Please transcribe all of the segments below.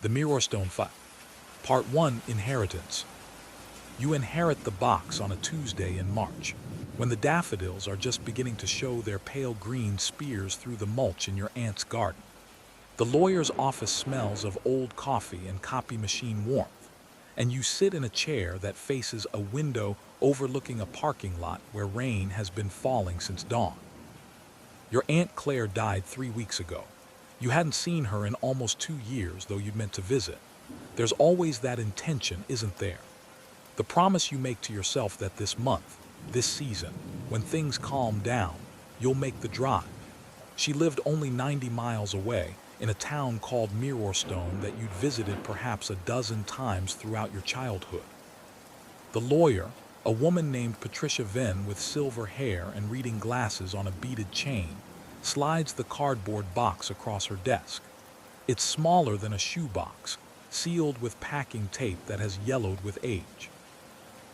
The Mirrorstone File. Part 1, Inheritance. You inherit the box on a Tuesday in March, when the daffodils are just beginning to show their pale green spears through the mulch in your aunt's garden. The lawyer's office smells of old coffee and copy machine warmth, and you sit in a chair that faces a window overlooking a parking lot where rain has been falling since dawn. Your Aunt Claire died 3 weeks ago. You hadn't seen her in almost 2 years, though you'd meant to visit. There's always that intention, isn't there? The promise you make to yourself that this month, this season, when things calm down, you'll make the drive. She lived only 90 miles away, in a town called Mirrorstone that you'd visited perhaps a dozen times throughout your childhood. The lawyer, a woman named Patricia Venn with silver hair and reading glasses on a beaded chain, slides the cardboard box across her desk. It's smaller than a shoebox, sealed with packing tape that has yellowed with age.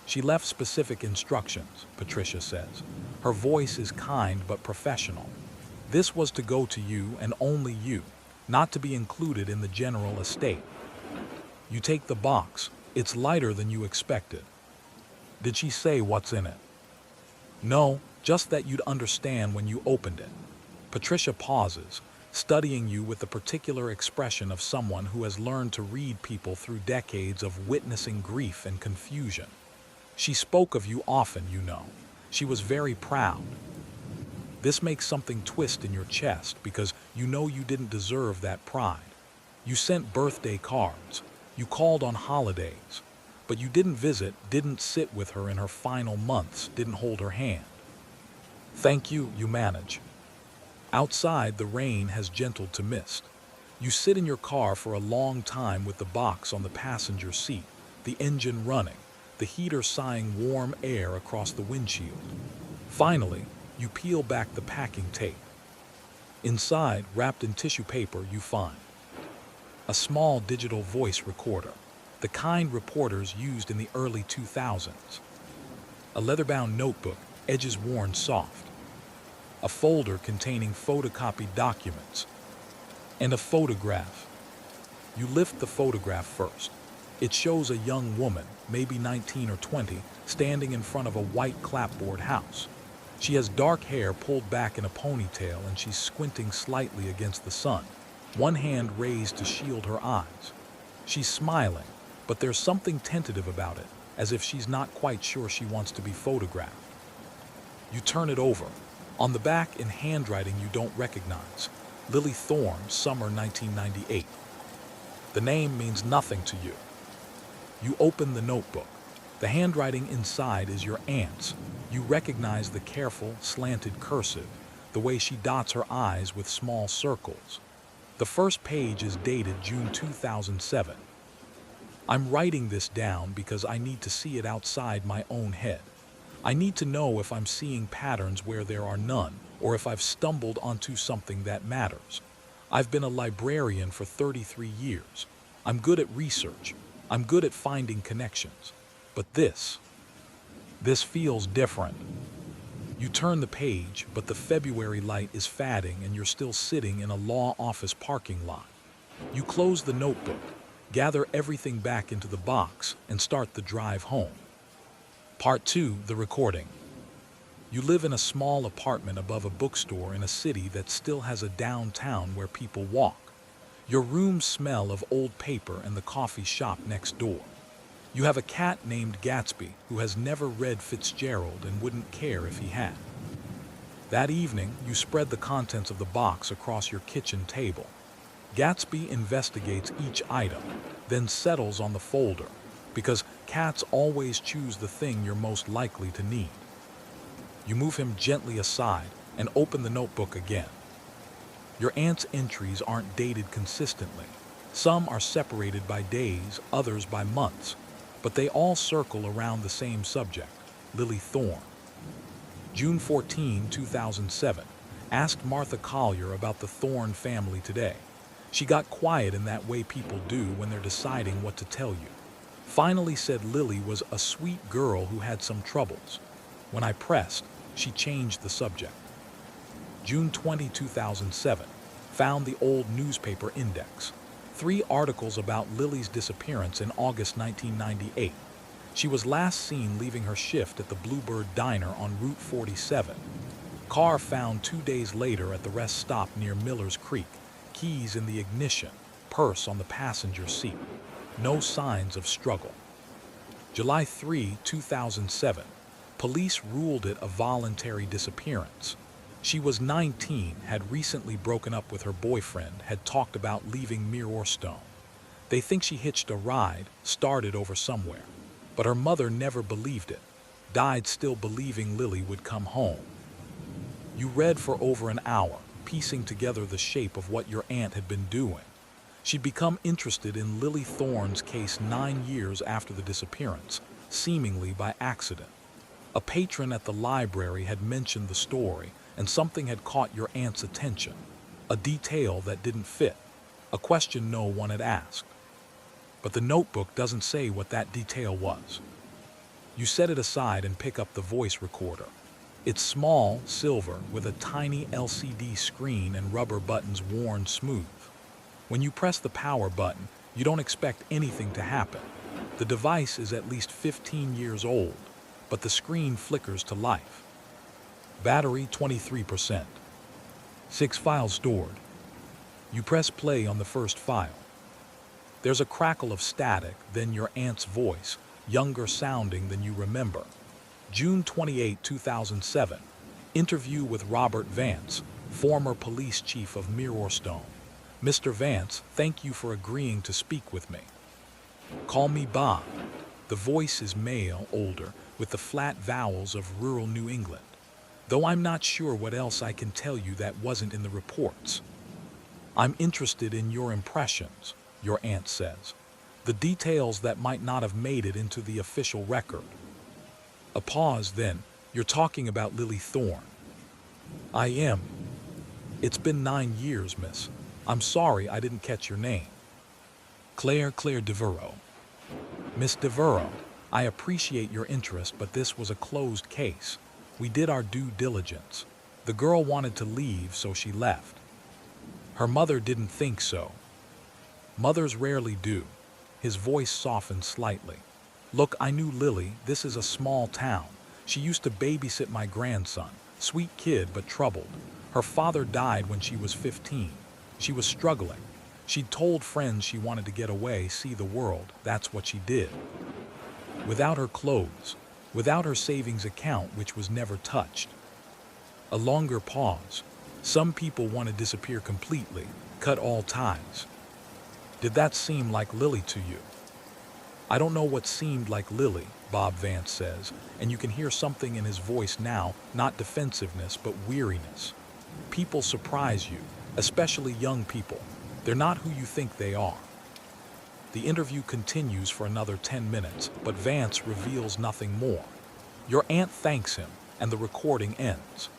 She left specific instructions, Patricia says. Her voice is kind but professional. This was to go to you and only you, not to be included in the general estate. You take the box. It's lighter than you expected. Did she say what's in it? No, just that you'd understand when you opened it. Patricia pauses, studying you with the particular expression of someone who has learned to read people through decades of witnessing grief and confusion. She spoke of you often, you know. She was very proud. This makes something twist in your chest because you know you didn't deserve that pride. You sent birthday cards. You called on holidays. But you didn't visit, didn't sit with her in her final months, didn't hold her hand. Thank you, you manage. Outside, the rain has gentled to mist. You sit in your car for a long time with the box on the passenger seat, the engine running, the heater sighing warm air across the windshield. Finally, you peel back the packing tape. Inside, wrapped in tissue paper, you find a small digital voice recorder, the kind reporters used in the early 2000s. A leather-bound notebook, edges worn soft. A folder containing photocopied documents, and a photograph. You lift the photograph first. It shows a young woman, maybe 19 or 20, standing in front of a white clapboard house. She has dark hair pulled back in a ponytail and she's squinting slightly against the sun, one hand raised to shield her eyes. She's smiling, but there's something tentative about it, as if she's not quite sure she wants to be photographed. You turn it over. On the back, in handwriting you don't recognize, Lily Thorne, summer 1998. The name means nothing to you. You open the notebook. The handwriting inside is your aunt's. You recognize the careful, slanted cursive, the way she dots her I's with small circles. The first page is dated June 2007. I'm writing this down because I need to see it outside my own head. I need to know if I'm seeing patterns where there are none, or if I've stumbled onto something that matters. I've been a librarian for 33 years. I'm good at research. I'm good at finding connections. But this feels different. You turn the page, but the February light is fading and you're still sitting in a law office parking lot. You close the notebook, gather everything back into the box, and start the drive home. Part 2, the recording. You live in a small apartment above a bookstore in a city that still has a downtown where people walk. Your rooms smell of old paper and the coffee shop next door. You have a cat named Gatsby who has never read Fitzgerald and wouldn't care if he had. That evening, you spread the contents of the box across your kitchen table. Gatsby investigates each item, then settles on the folder, because cats always choose the thing you're most likely to need. You move him gently aside and open the notebook again. Your aunt's entries aren't dated consistently. Some are separated by days, others by months, but they all circle around the same subject, Lily Thorne. June 14, 2007, asked Martha Collier about the Thorne family today. She got quiet in that way people do when they're deciding what to tell you. Finally said Lily was a sweet girl who had some troubles. When I pressed, she changed the subject. June 20, 2007, found the old newspaper index. 3 articles about Lily's disappearance in August 1998. She was last seen leaving her shift at the Bluebird Diner on Route 47. Car found 2 days later at the rest stop near Miller's Creek. Keys in the ignition, purse on the passenger seat. No signs of struggle. July 3, 2007. Police ruled it a voluntary disappearance. She was 19, had recently broken up with her boyfriend, had talked about leaving Mirrorstone. They think she hitched a ride, started over somewhere. But her mother never believed it, died still believing Lily would come home. You read for over an hour, piecing together the shape of what your aunt had been doing. She'd become interested in Lily Thorne's case 9 years after the disappearance, seemingly by accident. A patron at the library had mentioned the story, and something had caught your aunt's attention. A detail that didn't fit, a question no one had asked. But the notebook doesn't say what that detail was. You set it aside and pick up the voice recorder. It's small, silver, with a tiny LCD screen and rubber buttons worn smooth. When you press the power button, you don't expect anything to happen. The device is at least 15 years old, but the screen flickers to life. Battery 23%. 6 files stored. You press play on the first file. There's a crackle of static, then your aunt's voice, younger sounding than you remember. June 28, 2007. Interview with Robert Vance, former police chief of Mirrorstone. Mr. Vance, thank you for agreeing to speak with me. Call me Bob. The voice is male, older, with the flat vowels of rural New England. Though I'm not sure what else I can tell you that wasn't in the reports. I'm interested in your impressions, your aunt says. The details that might not have made it into the official record. A pause, then. You're talking about Lily Thorne. I am. It's been 9 years, miss. I'm sorry I didn't catch your name. Claire Devereaux. Miss Devereaux, I appreciate your interest, but this was a closed case. We did our due diligence. The girl wanted to leave, so she left. Her mother didn't think so. Mothers rarely do. His voice softened slightly. Look, I knew Lily. This is a small town. She used to babysit my grandson. Sweet kid, but troubled. Her father died when she was 15. She was struggling. She'd told friends she wanted to get away, see the world. That's what she did. Without her clothes, without her savings account, which was never touched. A longer pause. Some people want to disappear completely, cut all ties. Did that seem like Lily to you? I don't know what seemed like Lily, Bob Vance says, and you can hear something in his voice now, not defensiveness, but weariness. People surprise you, especially young people. They're not who you think they are. The interview continues for another 10 minutes, but Vance reveals nothing more. Your aunt thanks him, and the recording ends.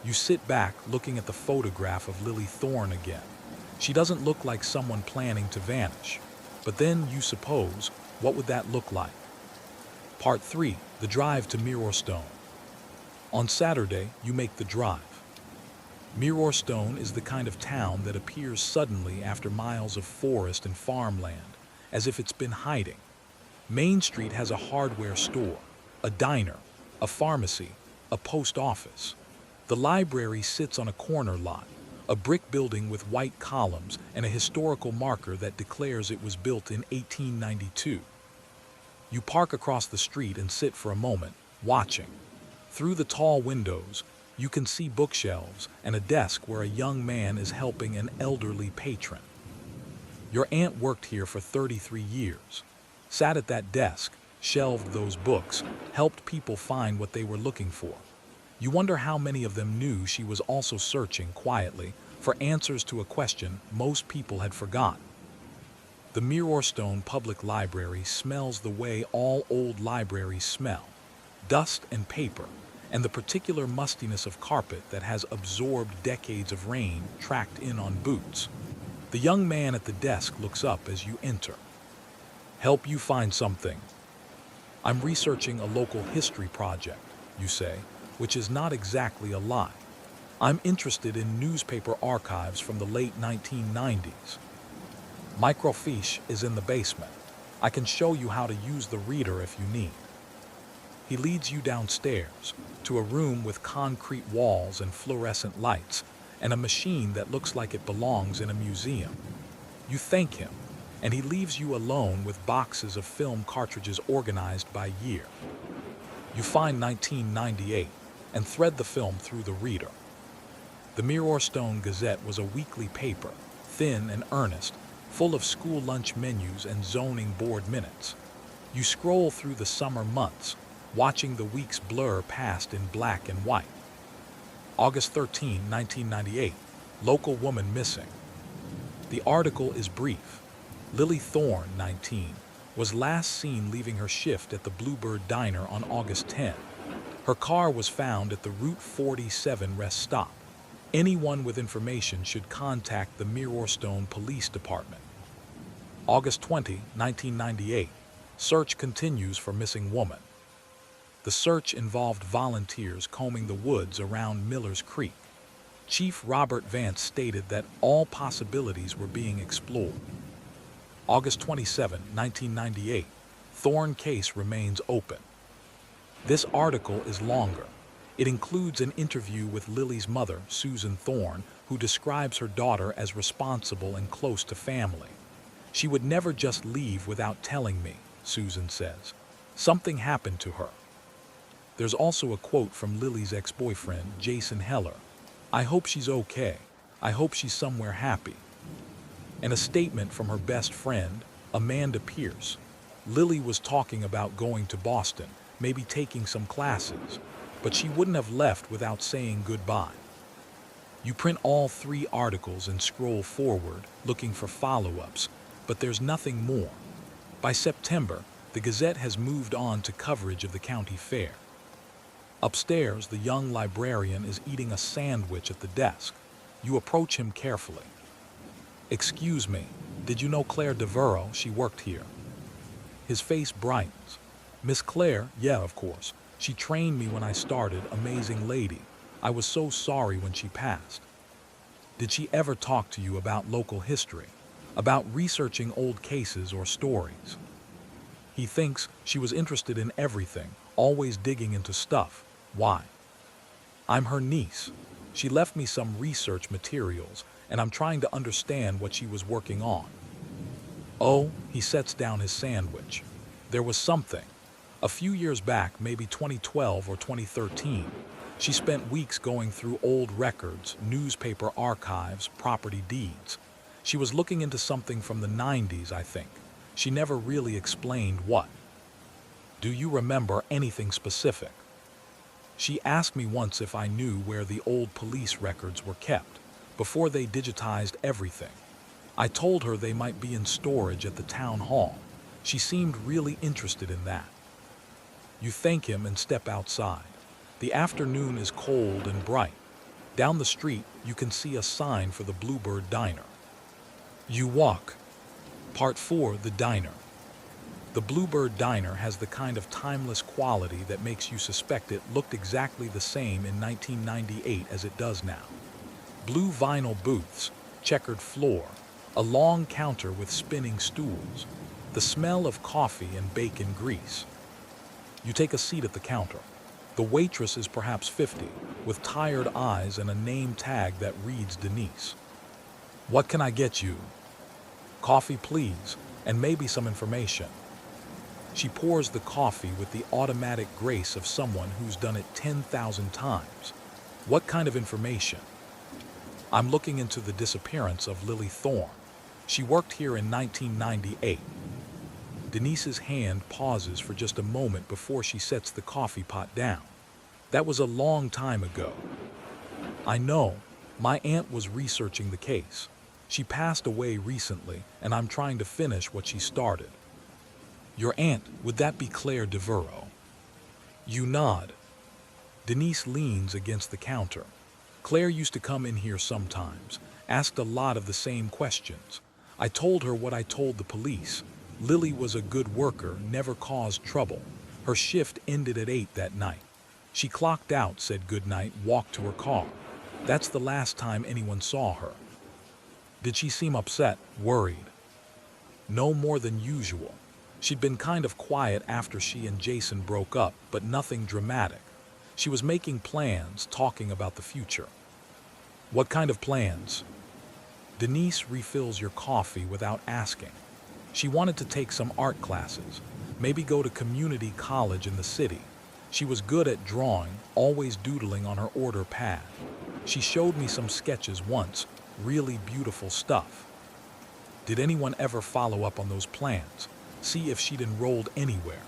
You sit back, looking at the photograph of Lily Thorne again. She doesn't look like someone planning to vanish. But then, you suppose, what would that look like? Part 3, the drive to Mirrorstone. On Saturday, you make the drive. Mirrorstone is the kind of town that appears suddenly after miles of forest and farmland, as if it's been hiding. Main Street has a hardware store, a diner, a pharmacy, a post office. The library sits on a corner lot, a brick building with white columns and a historical marker that declares it was built in 1892. You park across the street and sit for a moment, watching. Through the tall windows, you can see bookshelves and a desk where a young man is helping an elderly patron. Your aunt worked here for 33 years, sat at that desk, shelved those books, helped people find what they were looking for. You wonder how many of them knew she was also searching quietly for answers to a question most people had forgotten. The Mirrorstone Public Library smells the way all old libraries smell, dust and paper, and the particular mustiness of carpet that has absorbed decades of rain tracked in on boots. The young man at the desk looks up as you enter. Help you find something. I'm researching a local history project, you say, which is not exactly a lie. I'm interested in newspaper archives from the late 1990s. Microfiche is in the basement. I can show you how to use the reader if you need. He leads you downstairs to a room with concrete walls and fluorescent lights and a machine that looks like it belongs in a museum. You thank him, and he leaves you alone with boxes of film cartridges organized by year. You find 1998 and thread the film through the reader. The Mirrorstone Gazette was a weekly paper, thin and earnest, full of school lunch menus and zoning board minutes. You scroll through the summer months, watching the weeks blur past in black and white. August 13, 1998, local woman missing. The article is brief. Lily Thorne, 19, was last seen leaving her shift at the Bluebird Diner on August 10. Her car was found at the Route 47 rest stop. Anyone with information should contact the Mirrorstone Police Department. August 20, 1998, search continues for missing woman. The search involved volunteers combing the woods around Miller's Creek. Chief Robert Vance stated that all possibilities were being explored. August 27, 1998, Thorne case remains open. This article is longer. It includes an interview with Lily's mother, Susan Thorne, who describes her daughter as responsible and close to family. She would never just leave without telling me, Susan says. Something happened to her. There's also a quote from Lily's ex-boyfriend, Jason Heller. I hope she's okay. I hope she's somewhere happy. And a statement from her best friend, Amanda Pierce. Lily was talking about going to Boston, maybe taking some classes, but she wouldn't have left without saying goodbye. You print all 3 articles and scroll forward, looking for follow-ups, but there's nothing more. By September, the Gazette has moved on to coverage of the county fair. Upstairs, the young librarian is eating a sandwich at the desk. You approach him carefully. Excuse me, did you know Claire Devereaux? She worked here. His face brightens. Miss Claire? Yeah, of course. She trained me when I started, amazing lady. I was so sorry when she passed. Did she ever talk to you about local history? About researching old cases or stories? He thinks she was interested in everything, always digging into stuff. Why? I'm her niece. She left me some research materials, and I'm trying to understand what she was working on. Oh, he sets down his sandwich. There was something. A few years back, maybe 2012 or 2013, she spent weeks going through old records, newspaper archives, property deeds. She was looking into something from the 90s, I think. She never really explained what. Do you remember anything specific? She asked me once if I knew where the old police records were kept, before they digitized everything. I told her they might be in storage at the town hall. She seemed really interested in that. You thank him and step outside. The afternoon is cold and bright. Down the street, you can see a sign for the Bluebird Diner. You walk. Part 4, the diner. The Bluebird Diner has the kind of timeless quality that makes you suspect it looked exactly the same in 1998 as it does now. Blue vinyl booths, checkered floor, a long counter with spinning stools, the smell of coffee and bacon grease. You take a seat at the counter. The waitress is perhaps 50, with tired eyes and a name tag that reads Denise. What can I get you? Coffee, please, and maybe some information. She pours the coffee with the automatic grace of someone who's done it 10,000 times. What kind of information? I'm looking into the disappearance of Lily Thorne. She worked here in 1998. Denise's hand pauses for just a moment before she sets the coffee pot down. That was a long time ago. I know. My aunt was researching the case. She passed away recently, and I'm trying to finish what she started. Your aunt, would that be Claire Devereaux? You nod. Denise leans against the counter. Claire used to come in here sometimes, asked a lot of the same questions. I told her what I told the police. Lily was a good worker, never caused trouble. Her shift ended at 8 that night. She clocked out, said goodnight, walked to her car. That's the last time anyone saw her. Did she seem upset, worried? No more than usual. She'd been kind of quiet after she and Jason broke up, but nothing dramatic. She was making plans, talking about the future. What kind of plans? Denise refills your coffee without asking. She wanted to take some art classes, maybe go to community college in the city. She was good at drawing, always doodling on her order pad. She showed me some sketches once, really beautiful stuff. Did anyone ever follow up on those plans, see if she'd enrolled anywhere?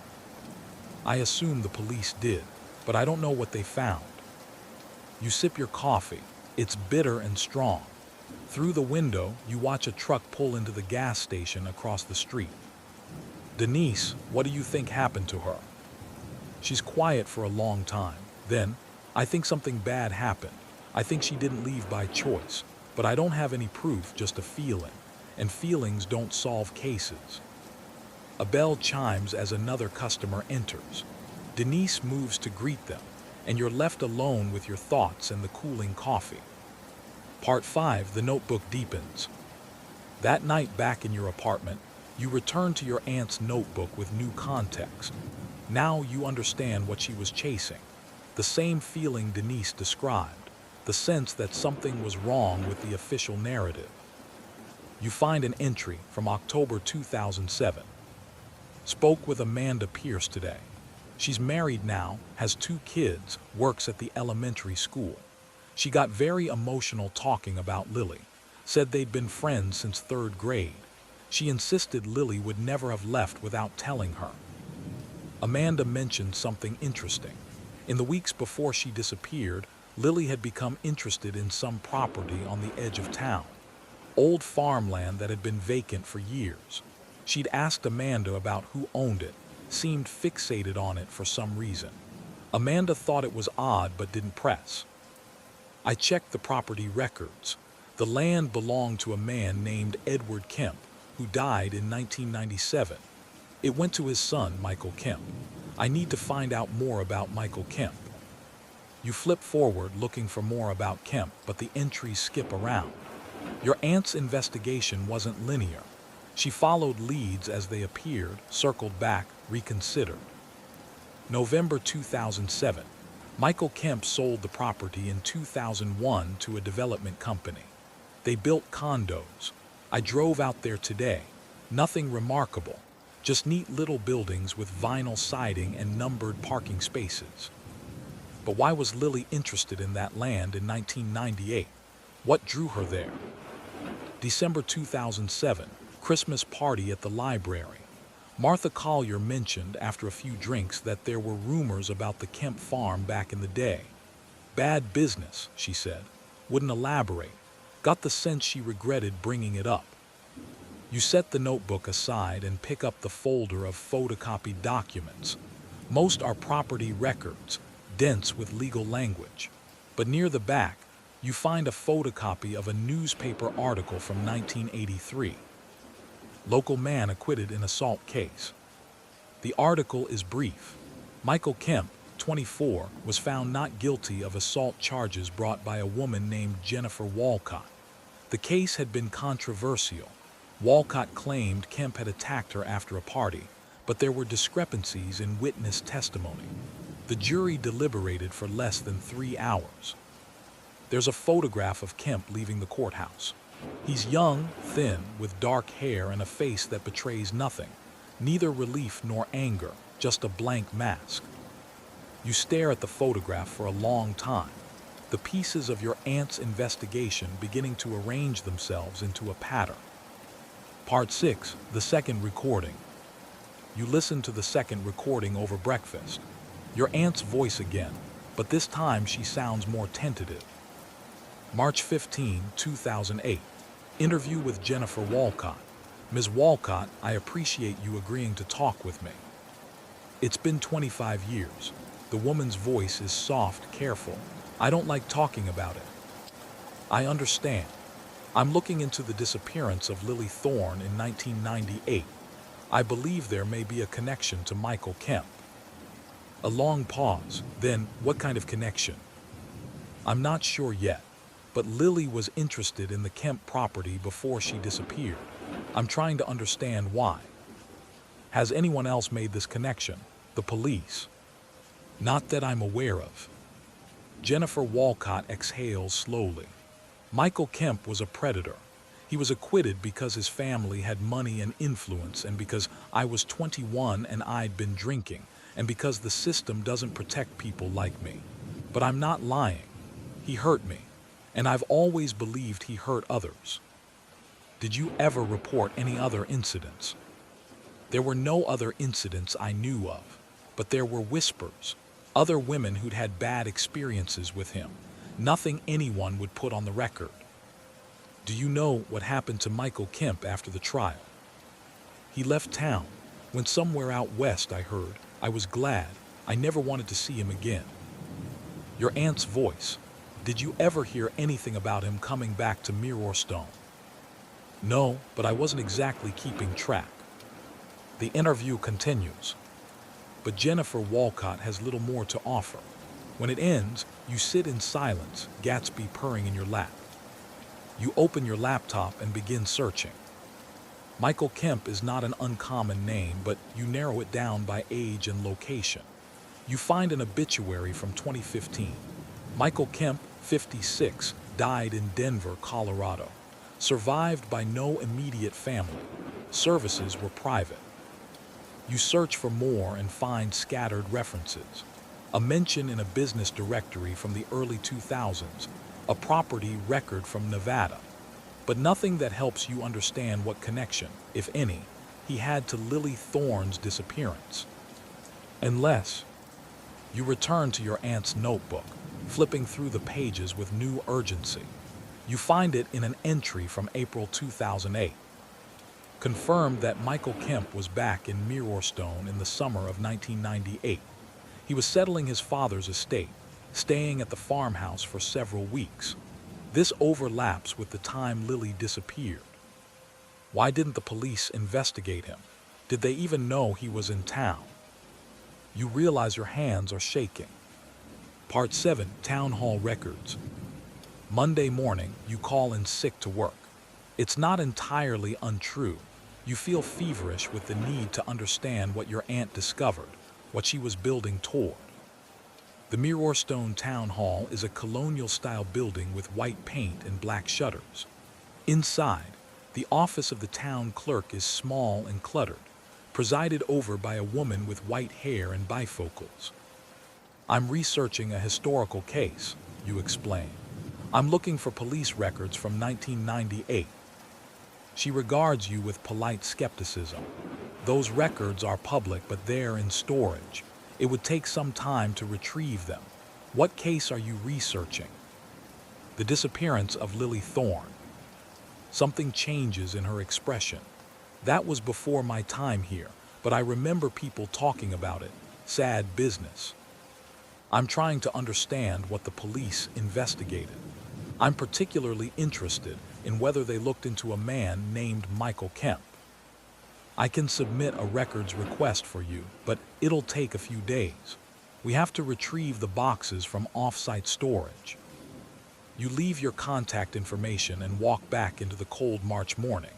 I assume the police did, but I don't know what they found. You sip your coffee. It's bitter and strong. Through the window, you watch a truck pull into the gas station across the street. Denise, what do you think happened to her? She's quiet for a long time. Then, I think something bad happened. I think she didn't leave by choice, but I don't have any proof, just a feeling. And feelings don't solve cases. A bell chimes as another customer enters. Denise moves to greet them, and you're left alone with your thoughts and the cooling coffee. Part 5, the notebook deepens. That night back in your apartment, you return to your aunt's notebook with new context. Now you understand what she was chasing. The same feeling Denise described, the sense that something was wrong with the official narrative. You find an entry from October 2007. Spoke with Amanda Pierce today. She's married now, has 2 kids, works at the elementary school. She got very emotional talking about Lily, said they'd been friends since 3rd grade. She insisted Lily would never have left without telling her. Amanda mentioned something interesting. In the weeks before she disappeared, Lily had become interested in some property on the edge of town. Old farmland that had been vacant for years. She'd asked Amanda about who owned it, seemed fixated on it for some reason. Amanda thought it was odd but didn't press. I checked the property records. The land belonged to a man named Edward Kemp, who died in 1997. It went to his son, Michael Kemp. I need to find out more about Michael Kemp. You flip forward looking for more about Kemp, but the entries skip around. Your aunt's investigation wasn't linear. She followed leads as they appeared, circled back, reconsidered. November 2007. Michael Kemp sold the property in 2001 to a development company. They built condos. I drove out there today. Nothing remarkable, just neat little buildings with vinyl siding and numbered parking spaces. But why was Lily interested in that land in 1998? What drew her there? December 2007, Christmas party at the library. Martha Collier mentioned after a few drinks that there were rumors about the Kemp farm back in the day. Bad business, she said. Wouldn't elaborate. Got the sense she regretted bringing it up. You set the notebook aside and pick up the folder of photocopied documents. Most are property records, dense with legal language. But near the back, you find a photocopy of a newspaper article from 1983. Local man acquitted in assault case. The article is brief. Michael Kemp, 24, was found not guilty of assault charges brought by a woman named Jennifer Walcott. The case had been controversial. Walcott claimed Kemp had attacked her after a party, but there were discrepancies in witness testimony. The jury deliberated for less than 3 hours. There's a photograph of Kemp leaving the courthouse. He's young, thin, with dark hair and a face that betrays nothing, neither relief nor anger, just a blank mask. You stare at the photograph for a long time, the pieces of your aunt's investigation beginning to arrange themselves into a pattern. Part 6, the second recording. You listen to the second recording over breakfast. Your aunt's voice again, but this time she sounds more tentative. March 15, 2008. Interview with Jennifer Walcott. Ms. Walcott, I appreciate you agreeing to talk with me. It's been 25 years. The woman's voice is soft, careful. I don't like talking about it. I understand. I'm looking into the disappearance of Lily Thorne in 1998. I believe there may be a connection to Michael Kemp. A long pause. Then, what kind of connection? I'm not sure yet. But Lily was interested in the Kemp property before she disappeared. I'm trying to understand why. Has anyone else made this connection? The police? Not that I'm aware of. Jennifer Walcott exhales slowly. Michael Kemp was a predator. He was acquitted because his family had money and influence, and because I was 21 and I'd been drinking, and because the system doesn't protect people like me. But I'm not lying. He hurt me, and I've always believed he hurt others. Did you ever report any other incidents? There were no other incidents I knew of, but there were whispers. Other women who'd had bad experiences with him. Nothing anyone would put on the record. Do you know what happened to Michael Kemp after the trial? He left town. Went somewhere out west, I heard. I was glad. I never wanted to see him again. Your aunt's voice. Did you ever hear anything about him coming back to Mirrorstone? No, but I wasn't exactly keeping track. The interview continues. But Jennifer Walcott has little more to offer. When it ends, you sit in silence, Gatsby purring in your lap. You open your laptop and begin searching. Michael Kemp is not an uncommon name, but you narrow it down by age and location. You find an obituary from 2015. Michael Kemp, 56, died in Denver, Colorado. Survived by no immediate family. Services were private. You search for more and find scattered references. A mention in a business directory from the early 2000s, a property record from Nevada, but nothing that helps you understand what connection, if any, he had to Lily Thorne's disappearance. Unless you return to your aunt's notebook, flipping through the pages with new urgency. You find it in an entry from April 2008. Confirmed that Michael Kemp was back in Mirrorstone in the summer of 1998. He was settling his father's estate, staying at the farmhouse for several weeks. This overlaps with the time Lily disappeared. Why didn't the police investigate him? Did they even know he was in town? You realize your hands are shaking. Part 7, Town Hall Records. Monday morning, you call in sick to work. It's not entirely untrue. You feel feverish with the need to understand what your aunt discovered, what she was building toward. The Mirrorstone Town Hall is a colonial-style building with white paint and black shutters. Inside, the office of the town clerk is small and cluttered, presided over by a woman with white hair and bifocals. I'm researching a historical case, you explain. I'm looking for police records from 1998. She regards you with polite skepticism. Those records are public, but they're in storage. It would take some time to retrieve them. What case are you researching? The disappearance of Lily Thorne. Something changes in her expression. That was before my time here, but I remember people talking about it. Sad business. I'm trying to understand what the police investigated. I'm particularly interested in whether they looked into a man named Michael Kemp. I can submit a records request for you, but it'll take a few days. We have to retrieve the boxes from off-site storage. You leave your contact information and walk back into the cold March morning.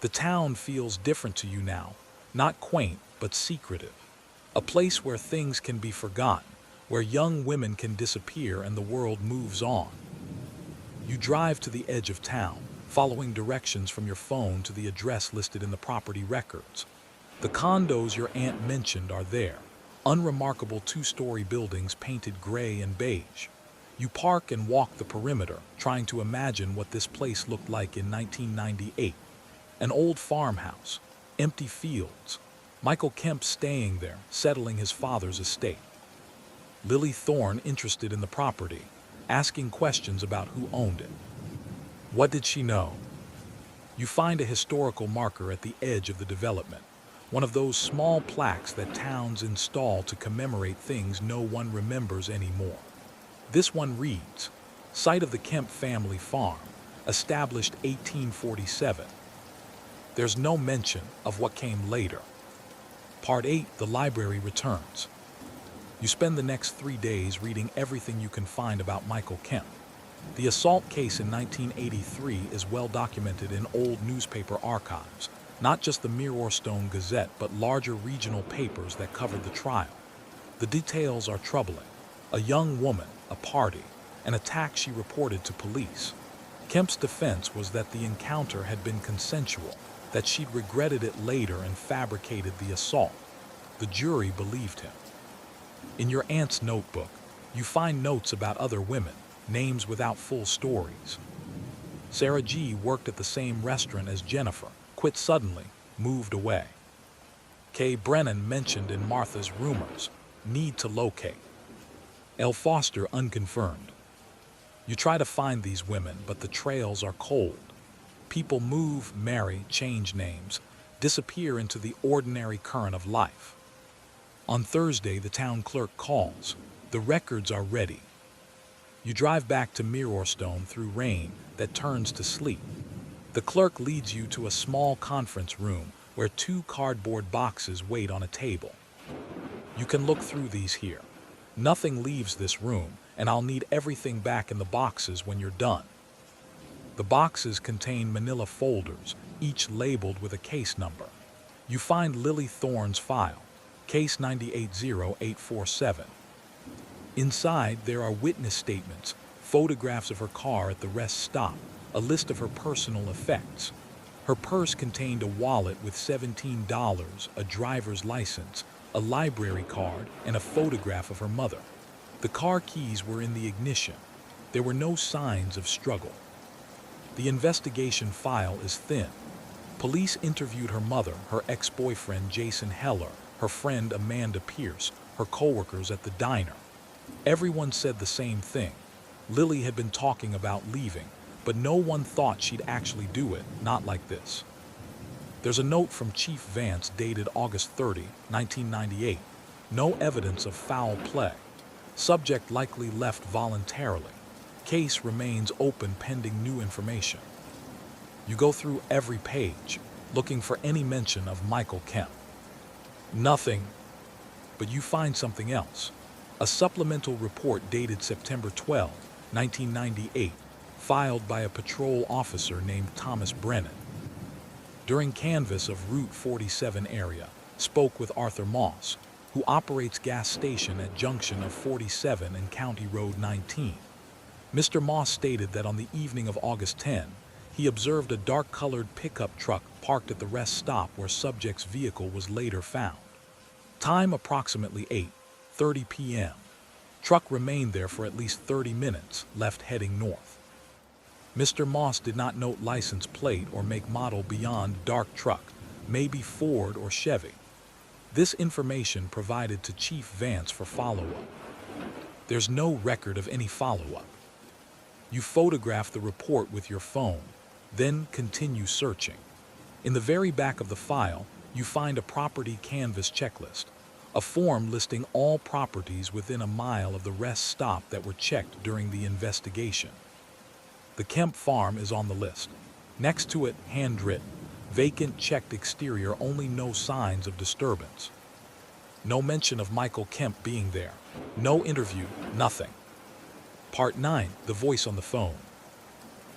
The town feels different to you now, not quaint, but secretive. A place where things can be forgotten, where young women can disappear and the world moves on. You drive to the edge of town, following directions from your phone to the address listed in the property records. The condos your aunt mentioned are there, unremarkable two-story buildings painted gray and beige. You park and walk the perimeter, trying to imagine what this place looked like in 1998. An old farmhouse, empty fields, Michael Kemp staying there, settling his father's estate. Lily Thorne interested in the property, asking questions about who owned it. What did she know? You find a historical marker at the edge of the development, one of those small plaques that towns install to commemorate things no one remembers anymore. This one reads, Site of the Kemp family farm, established 1847. There's no mention of what came later. Part 8, The Library returns. You spend the next 3 days reading everything you can find about Michael Kemp. The assault case in 1983 is well documented in old newspaper archives, not just the Mirrorstone Gazette but larger regional papers that covered the trial. The details are troubling. A young woman, a party, an attack she reported to police. Kemp's defense was that the encounter had been consensual, that she'd regretted it later and fabricated the assault. The jury believed him. In your aunt's notebook, you find notes about other women, names without full stories. Sarah G. worked at the same restaurant as Jennifer, quit suddenly, moved away. Kay Brennan mentioned in Martha's rumors, need to locate. L. Foster unconfirmed. You try to find these women, but the trails are cold. People move, marry, change names, disappear into the ordinary current of life. On Thursday, the town clerk calls. The records are ready. You drive back to Mirrorstone through rain that turns to sleet. The clerk leads you to a small conference room where 2 cardboard boxes wait on a table. You can look through these here. Nothing leaves this room, and I'll need everything back in the boxes when you're done. The boxes contain manila folders, each labeled with a case number. You find Lily Thorne's file, case 980847. Inside, there are witness statements, photographs of her car at the rest stop, a list of her personal effects. Her purse contained a wallet with $17, a driver's license, a library card, and a photograph of her mother. The car keys were in the ignition. There were no signs of struggle. The investigation file is thin. Police interviewed her mother, her ex-boyfriend Jason Heller, her friend Amanda Pierce, her co-workers at the diner. Everyone said the same thing. Lily had been talking about leaving, but no one thought she'd actually do it, not like this. There's a note from Chief Vance dated August 30, 1998. No evidence of foul play. Subject likely left voluntarily. Case remains open pending new information. You go through every page, looking for any mention of Michael Kemp. Nothing, but you find something else. A supplemental report dated September 12, 1998, filed by a patrol officer named Thomas Brennan. During canvass of Route 47 area, spoke with Arthur Moss, who operates gas station at junction of 47 and County Road 19. Mr. Moss stated that on the evening of August 10, he observed a dark-colored pickup truck parked at the rest stop where subject's vehicle was later found. Time approximately 8:30 p.m. Truck remained there for at least 30 minutes, left heading north. Mr. Moss did not note license plate or make model beyond dark truck, maybe Ford or Chevy. This information provided to Chief Vance for follow-up. There's no record of any follow-up. You photograph the report with your phone, then continue searching. In the very back of the file, you find a property canvas checklist, a form listing all properties within a mile of the rest stop that were checked during the investigation. The Kemp farm is on the list. Next to it, handwritten, vacant checked exterior, only no signs of disturbance. No mention of Michael Kemp being there. No interview, nothing. Part 9, the voice on the phone.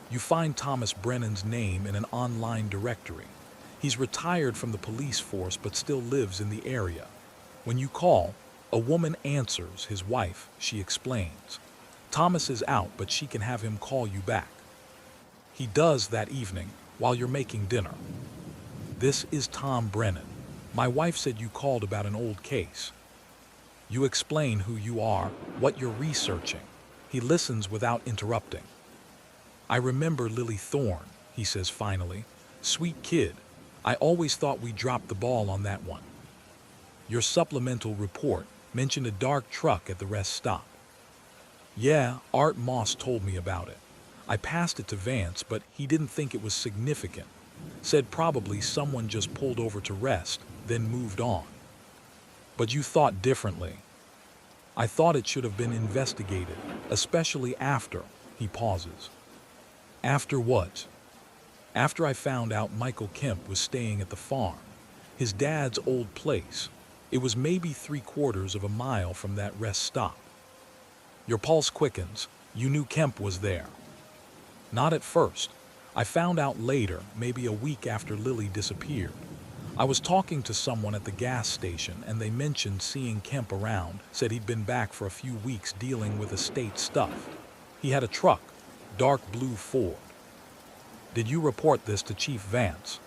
You find Thomas Brennan's name in an online directory. He's retired from the police force but still lives in the area. When you call, a woman answers, his wife, she explains. Thomas is out, but she can have him call you back. He does that evening while you're making dinner. This is Tom Brennan. My wife said you called about an old case. You explain who you are, what you're researching. He listens without interrupting. I remember Lily Thorne, he says finally. Sweet kid. I always thought we dropped the ball on that one. Your supplemental report mentioned a dark truck at the rest stop. Yeah, Art Moss told me about it. I passed it to Vance, but he didn't think it was significant. Said probably someone just pulled over to rest, then moved on. But you thought differently. I thought it should have been investigated, especially after, he pauses. After what? After I found out Michael Kemp was staying at the farm, his dad's old place. It was maybe 3/4 of a mile from that rest stop. Your pulse quickens. You knew Kemp was there. Not at first. I found out later, maybe a week after Lily disappeared. I was talking to someone at the gas station and they mentioned seeing Kemp around, said he'd been back for a few weeks dealing with estate stuff. He had a truck, dark blue Ford. Did you report this to Chief Vance?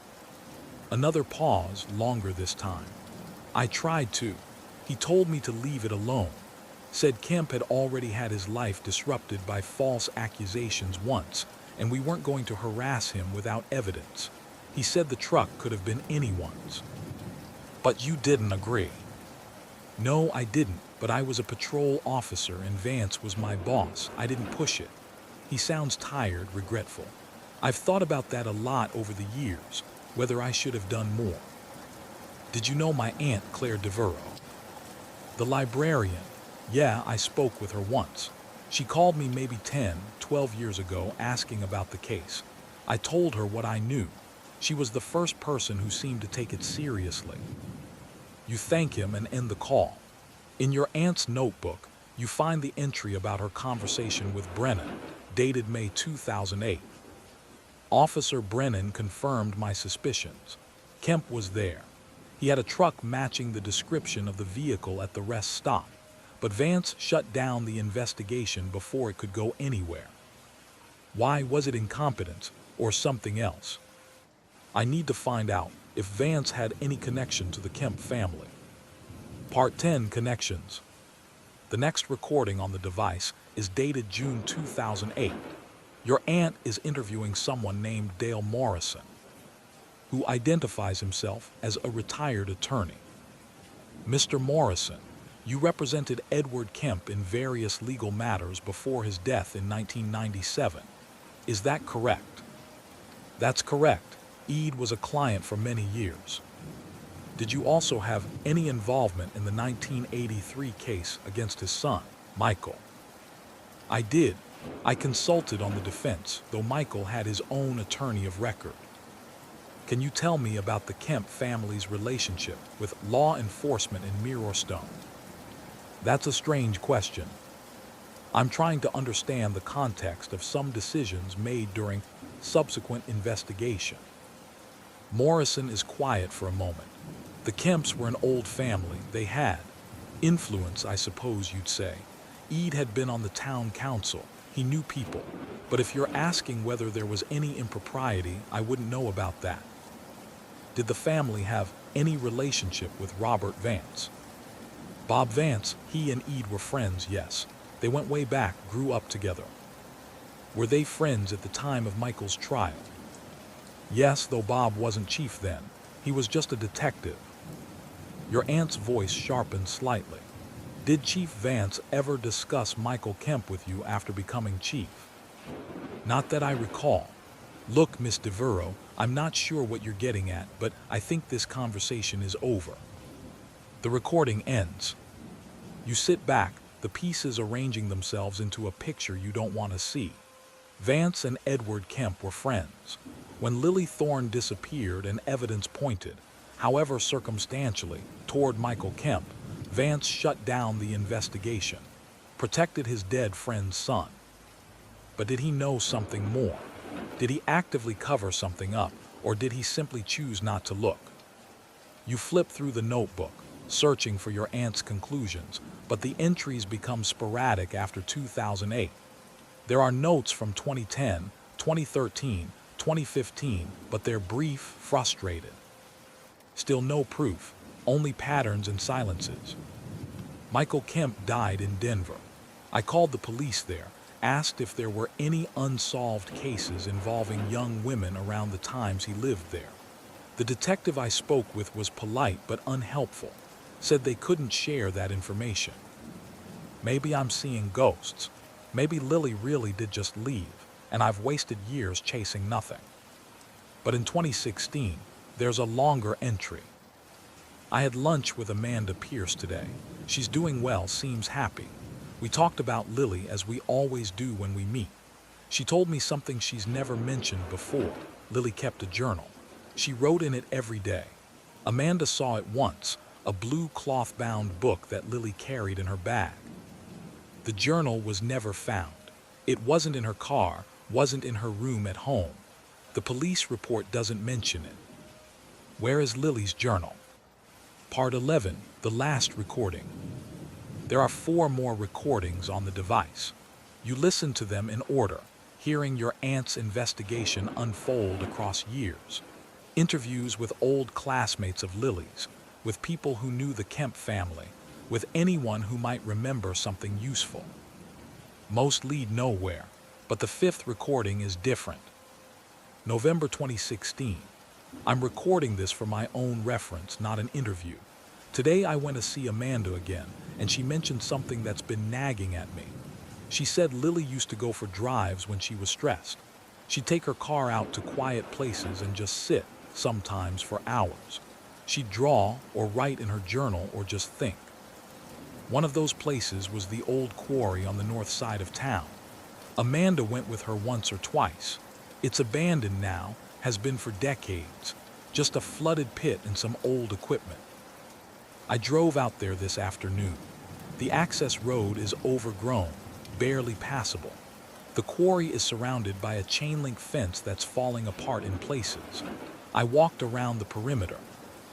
Another pause, longer this time. I tried to. He told me to leave it alone. Said Kemp had already had his life disrupted by false accusations once, and we weren't going to harass him without evidence. He said the truck could have been anyone's. But you didn't agree. No, I didn't, but I was a patrol officer and Vance was my boss. I didn't push it. He sounds tired, regretful. I've thought about that a lot over the years, whether I should have done more. Did you know my aunt, Claire Devereaux? The librarian. Yeah, I spoke with her once. She called me maybe 10, 12 years ago asking about the case. I told her what I knew. She was the first person who seemed to take it seriously. You thank him and end the call. In your aunt's notebook, you find the entry about her conversation with Brennan, dated May 2008. Officer Brennan confirmed my suspicions. Kemp was there. He had a truck matching the description of the vehicle at the rest stop, but Vance shut down the investigation before it could go anywhere. Why? Was it incompetence or something else? I need to find out if Vance had any connection to the Kemp family. Part 10, Connections. The next recording on the device is dated June 2008. Your aunt is interviewing someone named Dale Morrison, who identifies himself as a retired attorney. Mr. Morrison, you represented Edward Kemp in various legal matters before his death in 1997. Is that correct? That's correct. Ed was a client for many years. Did you also have any involvement in the 1983 case against his son, Michael? I did. I consulted on the defense, though Michael had his own attorney of record. Can you tell me about the Kemp family's relationship with law enforcement in Mirrorstone? That's a strange question. I'm trying to understand the context of some decisions made during subsequent investigation. Morrison is quiet for a moment. The Kemps were an old family. They had influence, I suppose you'd say. Ed had been on the town council. He knew people. But if you're asking whether there was any impropriety, I wouldn't know about that. Did the family have any relationship with Robert Vance? Bob Vance, he and Ed were friends, yes. They went way back, grew up together. Were they friends at the time of Michael's trial? Yes, though Bob wasn't chief then. He was just a detective. Your aunt's voice sharpened slightly. Did Chief Vance ever discuss Michael Kemp with you after becoming chief? Not that I recall. Look, Miss Devereaux, I'm not sure what you're getting at, but I think this conversation is over. The recording ends. You sit back, the pieces arranging themselves into a picture you don't want to see. Vance and Edward Kemp were friends. When Lily Thorne disappeared and evidence pointed, however circumstantially, toward Michael Kemp, Vance shut down the investigation, protected his dead friend's son. But did he know something more? Did he actively cover something up, or did he simply choose not to look? You flip through the notebook, searching for your aunt's conclusions, but the entries become sporadic after 2008. There are notes from 2010, 2013, 2015, but they're brief, frustrated. Still no proof, only patterns and silences. Michael Kemp died in Denver. I called the police there, asked if there were any unsolved cases involving young women around the times he lived there. The detective I spoke with was polite but unhelpful, said they couldn't share that information. Maybe I'm seeing ghosts. Maybe Lily really did just leave, and I've wasted years chasing nothing. But in 2016, there's a longer entry. I had lunch with Amanda Pierce today. She's doing well, seems happy. We talked about Lily as we always do when we meet. She told me something she's never mentioned before. Lily kept a journal. She wrote in it every day. Amanda saw it once, a blue cloth-bound book that Lily carried in her bag. The journal was never found. It wasn't in her car, wasn't in her room at home. The police report doesn't mention it. Where is Lily's journal? Part 11, the last recording. There are 4 more recordings on the device. You listen to them in order, hearing your aunt's investigation unfold across years. Interviews with old classmates of Lily's, with people who knew the Kemp family, with anyone who might remember something useful. Most lead nowhere, but the 5th recording is different. November 2016. I'm recording this for my own reference, not an interview. Today I went to see Amanda again, and she mentioned something that's been nagging at me. She said Lily used to go for drives when she was stressed. She'd take her car out to quiet places and just sit, sometimes for hours. She'd draw or write in her journal or just think. One of those places was the old quarry on the north side of town. Amanda went with her once or twice. It's abandoned now, has been for decades, just a flooded pit and some old equipment. I drove out there this afternoon. The access road is overgrown, barely passable. The quarry is surrounded by a chain-link fence that's falling apart in places. I walked around the perimeter.